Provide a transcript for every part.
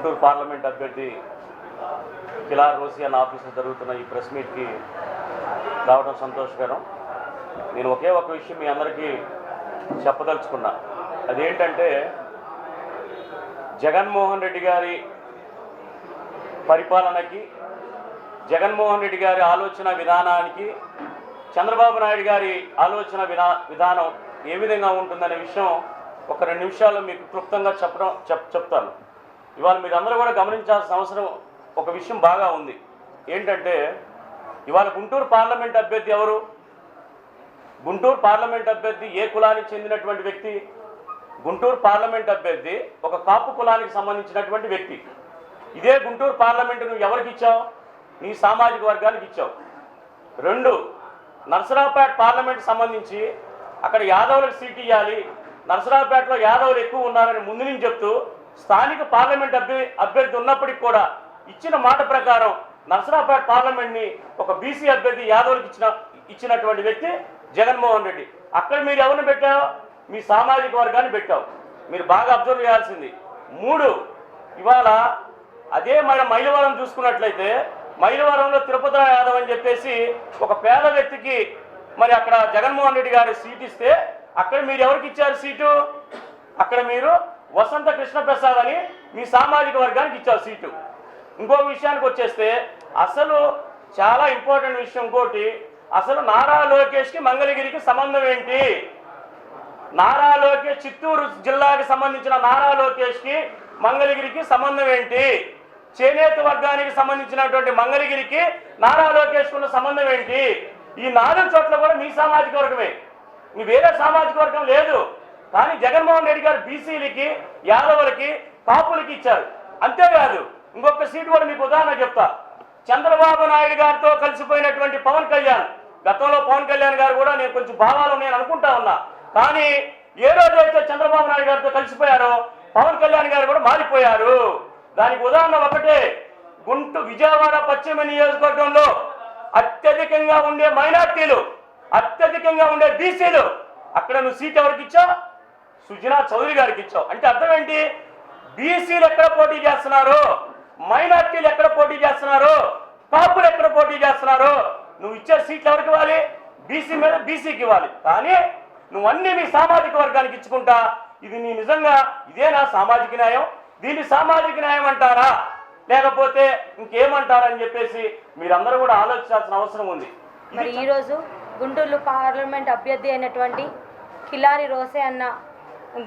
Guntur parliament అభ్యర్థి కిలార్ రోసి అన్న ఆఫీసులో జరుగుతున్న ఈ ప్రెస్ మీట్కి రావడం సంతోషకరం. నేను ఒకే ఒక విషయం మీ అందరికీ చెప్పదలుచుకున్నా. అదేంటంటే జగన్మోహన్ రెడ్డి గారి పరిపాలనకి, జగన్మోహన్ రెడ్డి గారి ఆలోచన విధానానికి చంద్రబాబు నాయుడు గారి ఆలోచన విధానం ఏ విధంగా ఉంటుందనే విషయం ఒక 2 నిమిషాల్లో మీకు క్లుప్తంగా చెప్తాను. ఇవాళ మీరందరూ కూడా గమనించాల్సిన అవసరం ఒక విషయం బాగా ఉంది. ఏంటంటే ఇవాళ గుంటూరు పార్లమెంట్ అభ్యర్థి ఎవరు? గుంటూరు పార్లమెంట్ అభ్యర్థి ఏ కులానికి చెందినటువంటి వ్యక్తి? గుంటూరు పార్లమెంట్ అభ్యర్థి ఒక కాపు కులానికి సంబంధించినటువంటి వ్యక్తి. ఇదే గుంటూరు పార్లమెంటు నువ్వు ఎవరికి ఇచ్చావు? నీ సామాజిక వర్గానికి ఇచ్చావు. 2, నర్సరావుపేట పార్లమెంట్ సంబంధించి అక్కడ యాదవులకు సీట్ ఇవ్వాలి, నర్సరావుపేటలో యాదవులు ఎక్కువ ఉన్నారని ముందు నుంచి చెప్తూ స్థానిక పార్లమెంట్ అభ్యర్థి ఉన్నప్పటికీ కూడా ఇచ్చిన మాట ప్రకారం నర్సరావుపేట పార్లమెంట్ని ఒక బీసీ అభ్యర్థి యాదవులకు ఇచ్చినటువంటి వ్యక్తి జగన్మోహన్ రెడ్డి. అక్కడ మీరు ఎవరిని పెట్టావు? మీ సామాజిక వర్గాన్ని పెట్టావు. మీరు బాగా అబ్జర్వ్ చేయాల్సింది. 3, ఇవాళ అదే మన మైలవరం చూసుకున్నట్లయితే మైలవరంలో తిరుపతిరావు యాదవ్ అని చెప్పేసి ఒక పేద వ్యక్తికి మరి అక్కడ జగన్మోహన్ రెడ్డి గారి సీట్ ఇస్తే అక్కడ మీరు ఎవరికి ఇచ్చారు సీటు? అక్కడ మీరు వసంత కృష్ణప్రసాద్ అని మీ సామాజిక వర్గానికి ఇచ్చారు సీటు. ఇంకొక విషయానికి వచ్చేస్తే అసలు చాలా ఇంపార్టెంట్ విషయం ఇంకోటి, అసలు నారా లోకేష్కి మంగళగిరికి సంబంధం ఏంటి? నారా లోకేష్ చిత్తూరు జిల్లాకి సంబంధించిన నారా లోకేష్కి మంగళగిరికి సంబంధం ఏంటి? చేనేత వర్గానికి సంబంధించినటువంటి మంగళగిరికి నారా లోకేష్ ఉన్న సంబంధం ఏంటి? ఈ 4 చోట్ల కూడా మీ సామాజిక వర్గమే, మీ వేరే సామాజిక వర్గం లేదు. కానీ జగన్మోహన్ రెడ్డి గారు బీసీలకి, యాదవులకి, కాపులకి ఇచ్చారు. అంతేకాదు ఇంకొక సీటు కూడా మీకు ఉదాహరణ చెప్తా. చంద్రబాబు నాయుడు గారితో కలిసిపోయినటువంటి పవన్ కళ్యాణ్, గతంలో పవన్ కళ్యాణ్ గారు కూడా నేను కొంచెం భావాలు నేను అనుకుంటా ఉన్నా, కానీ ఏ రోజైతే చంద్రబాబు నాయుడు గారితో కలిసిపోయారో పవన్ కళ్యాణ్ గారు కూడా మారిపోయారు. దానికి ఉదాహరణ ఒకటే, విజయవాడ పశ్చిమ నియోజకవర్గంలో అత్యధికంగా ఉండే మైనార్టీలు, అత్యధికంగా ఉండే బీసీలు, అక్కడ నువ్వు సీట్ ఎవరికి ఇచ్చావు? సుజనా చౌదరి గారికి ఇచ్చావు. అంటే అర్థం ఏంటి? బీసీలు ఎక్కడ పోటీ చేస్తున్నారు, మైనార్టీలు ఎక్కడ పోటీ చేస్తున్నారు, కాపులు ఎక్కడ పోటీ చేస్తున్నారు, నువ్వు ఇచ్చే సీట్లు ఎవరికి ఇవ్వాలి? బీసీ మీద బీసీకి ఇవ్వాలి. కానీ నువ్వు అన్ని మీ సామాజిక వర్గానికి ఇచ్చుకుంటా. ఇది నీ నిజంగా ఇదేనా సామాజిక న్యాయం? దీన్ని సామాజిక న్యాయం అంటారా లేకపోతే ఇంకేమంటారని చెప్పేసి మీరందరూ కూడా ఆలోచించాల్సిన అవసరం ఉంది. మరి ఈరోజు గుంటూరు పార్లమెంట్ అభ్యర్థి అయినటువంటి కిలారి రోసే అన్న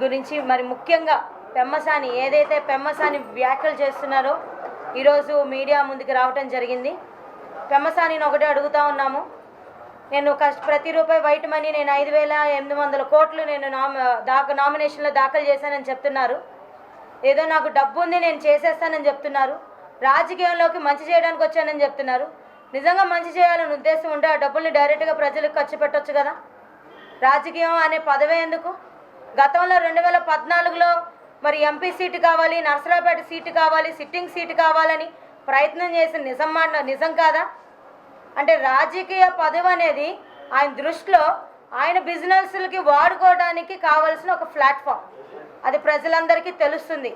గురించి మరి ముఖ్యంగా పెమ్మసాని ఏదైతే పెమ్మసాని వ్యాఖ్యలు చేస్తున్నారో ఈరోజు మీడియా ముందుకు రావటం జరిగింది. పెమ్మసానిని ఒకటే అడుగుతూ ఉన్నాము. నేను ప్రతి రూపాయి వైట్ మనీ నేను 5,800 కోట్లు నేను నామినేషన్లో దాఖలు చేశానని చెప్తున్నారు. ఏదో నాకు డబ్బు ఉంది నేను చేసేస్తానని చెప్తున్నారు. రాజకీయంలోకి మంచి చేయడానికి వచ్చానని చెప్తున్నారు. నిజంగా మంచి చేయాలని ఉద్దేశం ఉంటే ఆ డబ్బుల్ని డైరెక్ట్గా ప్రజలకు ఖర్చు పెట్టవచ్చు కదా. రాజకీయం అనే పదవే ఎందుకు? గతంలో 2014లో మరి ఎంపీ సీటు కావాలి, నర్సరావుపేట సీటు కావాలి, సిట్టింగ్ సీటు కావాలని ప్రయత్నం చేసిన నిజం కాదా? అంటే రాజకీయ పదవి అనేది ఆయన దృష్టిలో ఆయన బిజినెస్లకి వాడుకోవడానికి కావాల్సిన ఒక ప్లాట్ఫామ్. అది ప్రజలందరికీ తెలుస్తుంది.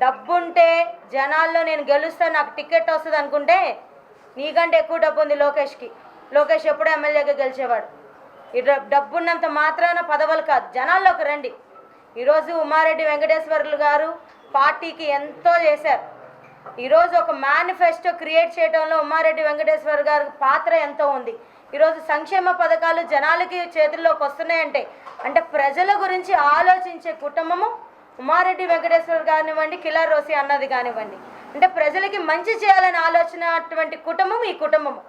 డబ్బుంటే జనాల్లో నేను గెలుస్తాను, నాకు టికెట్ వస్తుంది అనుకుంటే నీకంటే ఎక్కువ డబ్బు ఉంది లోకేష్కి. లోకేష్ ఎప్పుడూ ఎమ్మెల్యేగా గెలిచేవాడు. ఈ డబ్బున్నంత మాత్రాన పదవులు కాదు, జనాల్లోకి రండి. ఈరోజు ఉమారెడ్డి వెంకటేశ్వర్లు గారు పార్టీకి ఎంతో చేశారు. ఈరోజు ఒక మేనిఫెస్టో క్రియేట్ చేయడంలో ఉమారెడ్డి వెంకటేశ్వర్ గారి పాత్ర ఎంతో ఉంది. ఈరోజు సంక్షేమ పథకాలు జనాలకి చేతుల్లోకి వస్తున్నాయంటే అంటే ప్రజల గురించి ఆలోచించే కుటుంబము ఉమారెడ్డి వెంకటేశ్వర్ కానివ్వండి, కిలార్ రోసి అన్నది కానివ్వండి. అంటే ప్రజలకి మంచి చేయాలని ఆలోచన అటువంటి కుటుంబం ఈ కుటుంబము,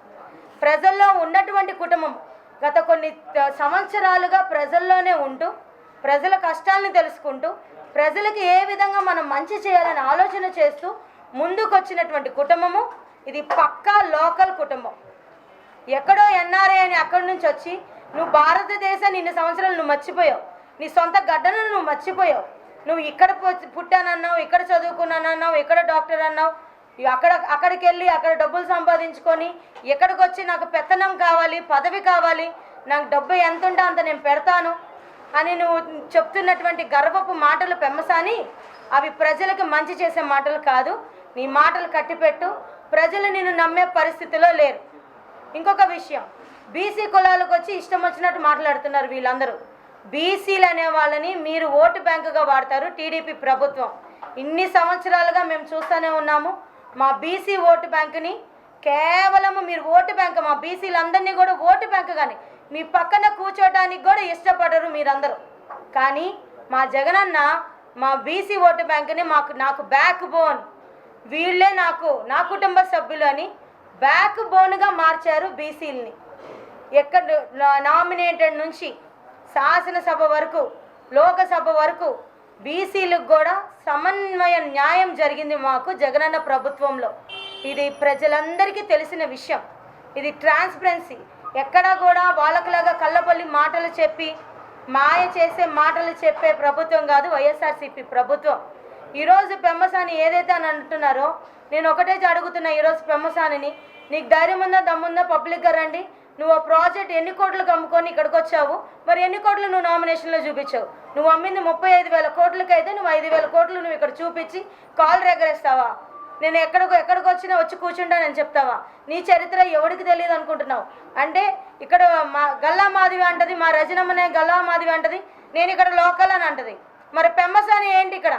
ప్రజల్లో ఉన్నటువంటి కుటుంబం. గత కొన్ని సంవత్సరాలుగా ప్రజల్లోనే ఉంటూ ప్రజల కష్టాలను తెలుసుకుంటూ ప్రజలకి ఏ విధంగా మనం మంచి చేయాలని ఆలోచన చేస్తూ ముందుకు వచ్చినటువంటి కుటుంబము ఇది. పక్కా లోకల్ కుటుంబం. ఎక్కడో ఎన్ఆర్ఐ అని అక్కడి నుంచి వచ్చి నువ్వు భారతదేశాన్ని ఇన్ని సంవత్సరాలు నువ్వు మర్చిపోయావు, నీ సొంత గడ్డను నువ్వు మర్చిపోయావు. నువ్వు ఇక్కడ పుట్టానన్నావు, ఇక్కడ చదువుకున్నానన్నావు, ఇక్కడ డాక్టర్ అన్నావు, అక్కడికి వెళ్ళి అక్కడ డబ్బులు సంపాదించుకొని ఇక్కడికి వచ్చి నాకు పెత్తనం కావాలి, పదవి కావాలి, నాకు డబ్బు ఎంత ఉంటే అంత నేను పెడతాను అని నువ్వు చెప్తున్నటువంటి గర్వపు మాటలు పెమ్మసాని అవి ప్రజలకు మంచి చేసే మాటలు కాదు. నీ మాటలు కట్టిపెట్టు. ప్రజలు నిన్ను నమ్మే పరిస్థితిలో లేరు. ఇంకొక విషయం, బీసీ కులాలకు వచ్చి ఇష్టం వచ్చినట్టు మాట్లాడుతున్నారు వీళ్ళందరూ. బీసీలు అనే వాళ్ళని మీరు ఓటు బ్యాంకుగా వాడతారు టీడీపీ ప్రభుత్వం. ఇన్ని సంవత్సరాలుగా మేము చూస్తూనే ఉన్నాము. మా బీసీ ఓటు బ్యాంకుని కేవలం మీరు ఓటు బ్యాంక్, మా బీసీలందరినీ కూడా ఓటు బ్యాంకు కానీ మీ పక్కన కూర్చోటానికి కూడా ఇష్టపడరు మీరందరూ. కానీ మా జగనన్న మా బీసీ ఓటు బ్యాంకుని నాకు బ్యాక్ బోన్, వీళ్ళే నా కుటుంబ సభ్యులు అని బ్యాక్ బోన్గా మార్చారు బీసీలని. ఎక్కడ నామినేటెడ్ నుంచి శాసనసభ వరకు, లోకసభ వరకు బీసీలకు కూడా సమన్వయ న్యాయం జరిగింది మాకు జగనన్న ప్రభుత్వంలో. ఇది ప్రజలందరికీ తెలిసిన విషయం. ఇది ట్రాన్స్పరెన్సీ. ఎక్కడా కూడా వాళ్ళకులాగా కళ్ళబొల్లి మాటలు చెప్పి మాయ చేసే మాటలు చెప్పే ప్రభుత్వం కాదు వైఎస్ఆర్సీపీ ప్రభుత్వం. ఈరోజు పెమ్మసాని ఏదైతే అని అంటున్నారో, నేను ఒకటే అడుగుతున్నా ఈరోజు పెమ్మసానిని, నీకు ధైర్యం ఉందా, దమ్ముందా, పబ్లిక్గా రండి. నువ్వు ఆ ప్రాజెక్ట్ ఎన్ని కోట్లకు అమ్ముకొని ఇక్కడికి వచ్చావు, మరి ఎన్ని కోట్లు నువ్వు నామినేషన్లో చూపించావు? నువ్వు అమ్మింది 35,000 కోట్లకైతే నువ్వు 5,000 కోట్లు నువ్వు ఇక్కడ చూపించి కాల్ రెగరేస్తావా? నేను ఎక్కడికి వచ్చినా వచ్చి కూర్చుంటానని చెప్తావా? నీ చరిత్ర ఎవరికి తెలియదు అనుకుంటున్నావు? అంటే ఇక్కడ మా గల్లా మాదివి అంటది, మా రజనమ్మనే గల్లా మాదివి అంటది, నేను ఇక్కడ లోకల్ అని అంటది. మరి పెమ్మసాని ఏంటి ఇక్కడ?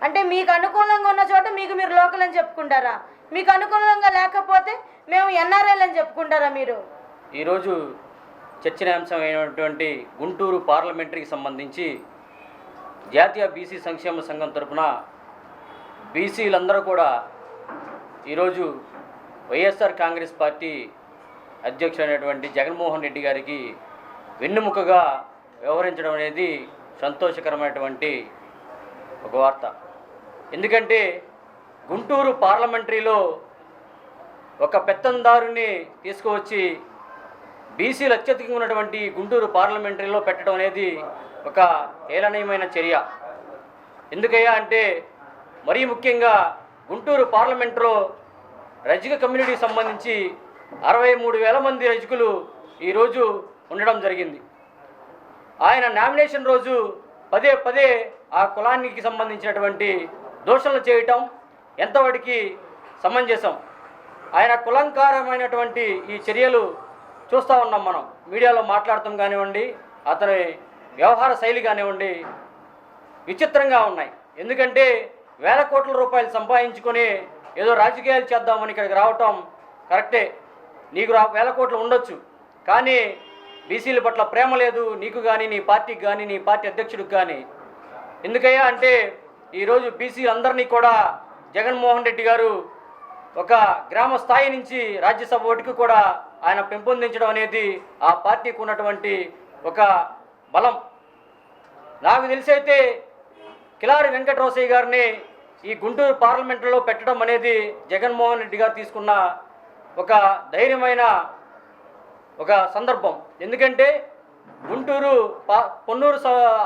అంటే మీకు అనుకూలంగా ఉన్న చోట మీరు లోకల్ అని చెప్పుకుంటారా? మీకు అనుకూలంగా లేకపోతే మేము ఎన్ఆర్ఐలు అని చెప్పుకుంటారా మీరు? ఈరోజు చర్చనీయాంశం అయినటువంటి గుంటూరు పార్లమెంటరీకి సంబంధించి జాతీయ బీసీ సంక్షేమ సంఘం తరఫున బీసీలందరూ కూడా ఈరోజు వైఎస్ఆర్ కాంగ్రెస్ పార్టీ అధ్యక్షుడైనటువంటి జగన్మోహన్ రెడ్డి గారికి వెన్నుముకగా వ్యవహరించడం అనేది సంతోషకరమైనటువంటి ఒక వార్త. ఎందుకంటే గుంటూరు పార్లమెంటరీలో ఒక పెత్తందారుని తీసుకువచ్చి బీసీలు అత్యధికంగా ఉన్నటువంటి గుంటూరు పార్లమెంటరీలో పెట్టడం అనేది ఒక హేళనీయమైన చర్య. ఎందుకయ్యా అంటే మరీ ముఖ్యంగా గుంటూరు పార్లమెంటులో రజక కమ్యూనిటీకి సంబంధించి 63,000 మంది రజకులు ఈరోజు ఉండడం జరిగింది. ఆయన నామినేషన్ రోజు పదే ఆ కులానికి సంబంధించినటువంటి దోషణలు చేయటం ఎంతవాడికి సమంజసం? ఆయన కులంకారమైనటువంటి ఈ చర్యలు చూస్తూ ఉన్నాం. మనం మీడియాలో మాట్లాడటం కానివ్వండి, అతని వ్యవహార శైలి కానివ్వండి, విచిత్రంగా ఉన్నాయి. ఎందుకంటే వేల కోట్ల రూపాయలు సంపాదించుకొని ఏదో రాజకీయాలు చేద్దామని ఇక్కడికి రావటం కరెక్టే. నీకు వేల కోట్లు ఉండొచ్చు, కానీ బీసీల పట్ల ప్రేమ లేదు నీకు కానీ, నీ పార్టీకి కానీ, నీ పార్టీ అధ్యక్షుడికి కానీ. ఎందుకయ్యా అంటే ఈరోజు బీసీలందరినీ కూడా జగన్మోహన్ రెడ్డి గారు ఒక గ్రామ స్థాయి నుంచి రాజ్యసభ ఓటుకు కూడా ఆయన పెంపొందించడం అనేది ఆ పార్టీకి ఉన్నటువంటి ఒక బలం. నాకు తెలిసి అయితే కిలారి వెంకటరోసయ్య గారిని ఈ గుంటూరు పార్లమెంటులో పెట్టడం అనేది జగన్మోహన్ రెడ్డి గారు తీసుకున్న ఒక ధైర్యమైన ఒక సందర్భం. ఎందుకంటే గుంటూరు పొన్నూరు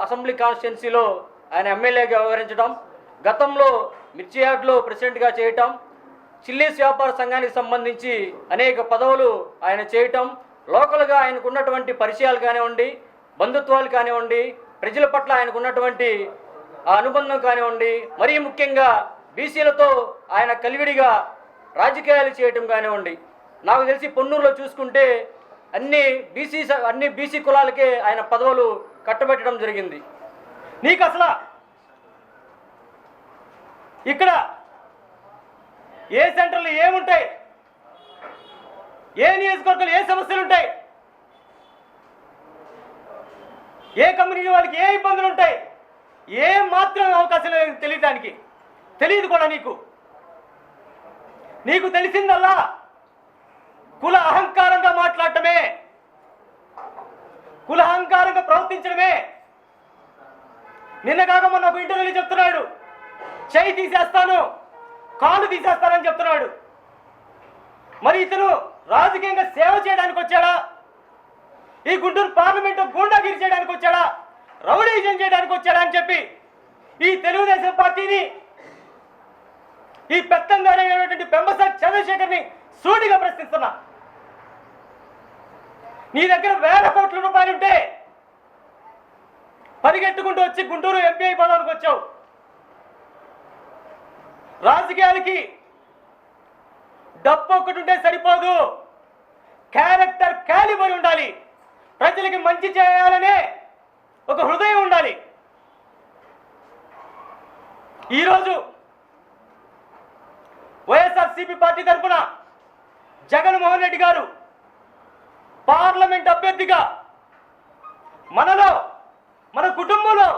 అసెంబ్లీ కాన్స్టిట్యున్సీలో ఆయన ఎమ్మెల్యేగా వ్యవహరించడం, గతంలో మిర్చి యార్డ్లో ప్రెసిడెంట్గా చేయటం, చిల్లీస్ వ్యాపార సంఘానికి సంబంధించి అనేక పదవులు ఆయన చేయటం, లోకల్గా ఆయనకు ఉన్నటువంటి పరిచయాలు కానివ్వండి, బంధుత్వాలు కానివ్వండి, ప్రజల పట్ల ఆయనకు ఉన్నటువంటి ఆ అనుబంధం కానివ్వండి, మరీ ముఖ్యంగా బీసీలతో ఆయన కలివిడిగా రాజకీయాలు చేయటం కానివ్వండి. నాకు తెలిసి పొన్నూరులో చూసుకుంటే అన్ని బీసీ కులాలకే ఆయన పదవులు కట్టబెట్టడం జరిగింది. నీకు అసలు ఇక్కడ ఏ సెంటర్లు ఏముంటాయి, ఏ నియోజకవర్గాలు ఏ సమస్యలు ఉంటాయి, ఏ కమ్యూనిటీ వాళ్ళకి ఏ ఇబ్బందులు ఉంటాయి, ఏ మాత్రం అవకాశం లేదు తెలియటానికి. తెలియదు కూడా నీకు తెలిసిందల్లా కుల అహంకారంగా మాట్లాడటమే, కుల అహంకారంగా ప్రవర్తించడమే. నిన్న కాక మొన్న ఒక ఇంటర్వ్యూలో చెప్తున్నాడు, చేయి తీసేస్తాను, కాలు తీసేస్తానని చెప్తున్నాడు. మరి ఇతను రాజకీయంగా సేవ చేయడానికి వచ్చాడా? ఈ గుంటూరు పార్లమెంటు గూండాగిరి చేయడానికి వచ్చాడా? రౌడీజం చేయడానికి వచ్చాడా అని చెప్పి ఈ తెలుగుదేశం పార్టీని, ఈ పెత్తందారైనటువంటి పెంబసాని చంద్రశేఖర్ని సూటిగా ప్రశ్నిస్తున్నా. నీ దగ్గర వేల కోట్ల రూపాయలుంటే పరిగెట్టుకుంటూ వచ్చి గుంటూరు ఎంపీ పదవికి వచ్చావు. రాజకీయాలకి డబ్బు ఒక్కటి ఉంటే సరిపోదు, క్యారెక్టర్ క్యాలిబర్ ఉండాలి. ప్రజలకి మంచి చేయాలనే ఒక హృదయం ఉండాలి. ఈరోజు వైఎస్ఆర్సీపీ పార్టీ తరఫున జగన్మోహన్ రెడ్డి గారు పార్లమెంట్ అభ్యర్థిగా మనలో, మన కుటుంబంలో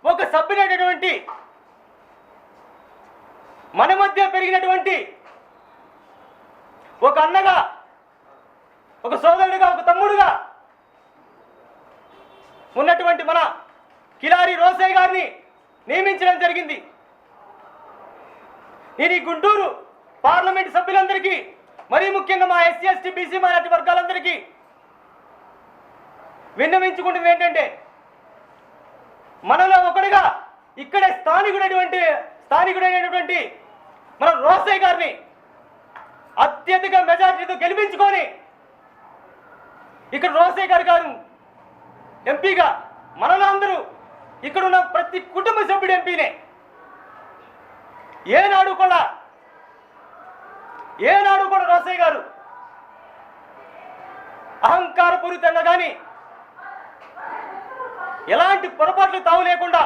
ఒక సభ్యుడైనటువంటి, మన మధ్య పెరిగినటువంటి ఒక అన్నగా, ఒక సోదరుడిగా, ఒక తమ్ముడుగా ఉన్నటువంటి మన కిలారి రోసయ్య గారిని నియమించడం జరిగింది. నేను ఈ గుంటూరు పార్లమెంట్ సభ్యులందరికీ, మరీ ముఖ్యంగా మా ఎస్సీ ఎస్టీ బీసీ మైనారిటీ వర్గాలందరికీ విన్నవించుకుంటుంది ఏంటంటే, మనలో ఒకటిగా ఇక్కడే స్థానికుడైనటువంటి మన రోసయ్య గారిని అత్యధిక మెజారిటీతో గెలిపించుకొని ఇక్కడ రోసయ్య గారు ఎంపీగా, మనలో అందరూ ఇక్కడ ఉన్న ప్రతి కుటుంబ సభ్యుడు ఎంపీనే. ఏనాడు కూడా రోసయ్య గారు అహంకారపూరితంగా కానీ ఎలాంటి పొరపాట్లు తావు లేకుండా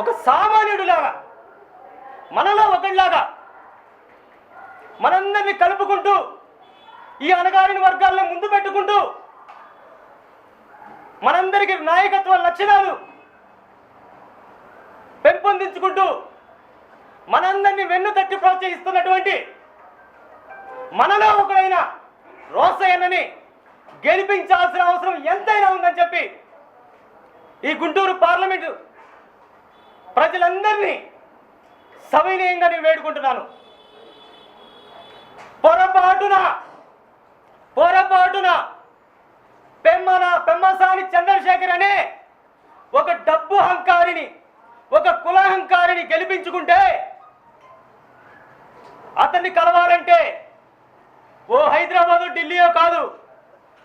ఒక సామాన్యుడిలాగా, మనలో ఒకటిలాగా మనందరినీ కలుపుకుంటూ, ఈ అణగారిన వర్గాలను ముందు పెట్టుకుంటూ, మనందరికీ నాయకత్వ లక్షణాలు పెంపొందించుకుంటూ, మనందరినీ వెన్ను తట్టి ప్రోత్సహిస్తున్నటువంటి మనలో ఒకరైన రోసయ్యని గెలిపించాల్సిన అవసరం ఎంతైనా ఉందని చెప్పి ఈ గుంటూరు పార్లమెంటు ప్రజలందరినీ సవినయంగా నేను వేడుకుంటున్నాను. పొరపాటున పెమ్మసాని చంద్రశేఖర్ అనే ఒక డబ్బు అహంకారిని, ఒక కులహంకారిని గెలిపించుకుంటే అతన్ని కలవాలంటే ఓ హైదరాబాదు ఢిల్లీయో కాదు,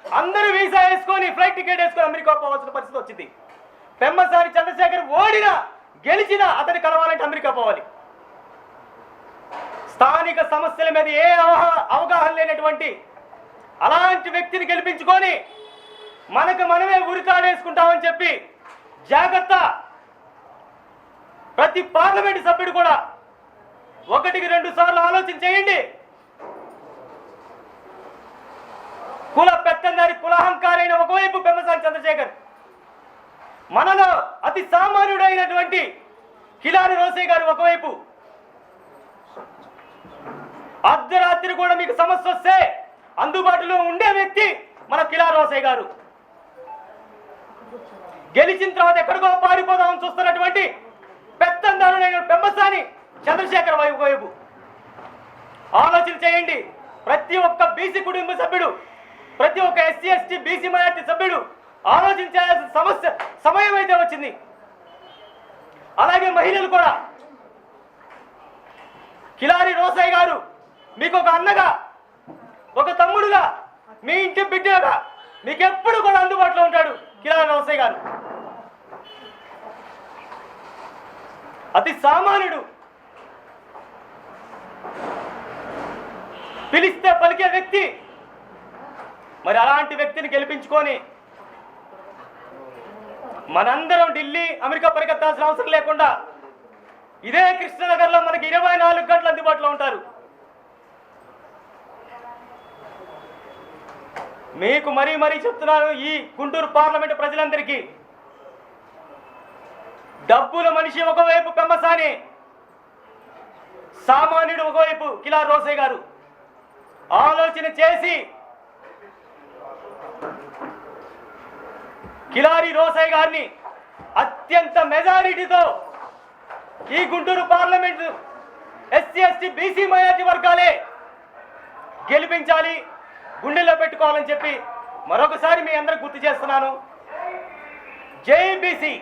అందరూ వీసా వేసుకొని ఫ్లైట్ టికెట్ వేసుకొని అమెరికా పోవాల్సిన పరిస్థితి వచ్చింది. పెమ్మసాని చంద్రశేఖర్ ఓడినా గెలిచినా అతన్ని కలవాలంటే అమెరికా పోవాలి. స్థానిక సమస్యల మీద ఏ అవగాహన లేనటువంటి అలాంటి వ్యక్తిని గెలిపించుకొని మనకు మనమే ఉరితాడేసుకుంటామని చెప్పి జాగ్రత్త. ప్రతి పార్లమెంటు సభ్యుడు కూడా 1-2 సార్లు ఆలోచన చేయండి. కుల పెత్తందారి, కులహంకారైన ఒకవైపు పెమ్మసాని చంద్రశేఖర్, మనలో అతి సామాన్యుడైనటువంటి కిలారి రోసయ్య గారు ఒకవైపు. అర్ధరాత్రి కూడా మీకు సమస్య వస్తే అందుబాటులో ఉండే వ్యక్తి మన కిలారి రోసయ్య గారు. గెలిచిన తర్వాత ఎక్కడికో పారిపోదామని చూస్తున్నటువంటి పెత్తందారుడైన పెమ్మసాని చంద్రశేఖర్ వైపు ఆలోచన చేయండి. ప్రతి ఒక్క బీసీ కుటుంబ సభ్యుడు, ప్రతి ఒక్క ఎస్సీ ఎస్టీ బీసీ మైనారిటీ సభ్యుడు ఆలోచించాల్సిన సమయం అయితే వచ్చింది. అలాగే మహిళలు కూడా. కిలారి రోసయ్య గారు మీకు ఒక అన్నగా, ఒక తమ్ముడుగా, మీ ఇంటి బిడ్డగా మీకు ఎప్పుడు కూడా అందుబాటులో ఉంటాడు కిలారి రోసయ్య గారు. అతి సామాన్యుడు, పిలిస్తే పలికే వ్యక్తి. మరి అలాంటి వ్యక్తిని గెలిపించుకొని మనందరం ఢిల్లీ, అమెరికా పరిగెత్తాల్సిన అవసరం లేకుండా ఇదే కృష్ణనగర్లో మనకి 24 గంటలు అందుబాటులో ఉంటారు. మీకు మరీ చెప్తున్నాను, ఈ గుంటూరు పార్లమెంటు ప్రజలందరికీ, డబ్బుల మనిషి ఒకవైపు పెమ్మసాని, సామాన్యుడు ఒకవైపు కిలారి రోసయ్య గారు. ఆలోచన చేసి కిలారి రోసయ్య గారిని అత్యంత మెజారిటీతో ఈ Guntur parliament SC ST BC minority వర్గాలే గెలిపించాలి, గుండెల్లో పెట్టుకోవాలని చెప్పి మరొకసారి మీ అందరికి గుర్తు చేస్తున్నాను. జై బీసీ.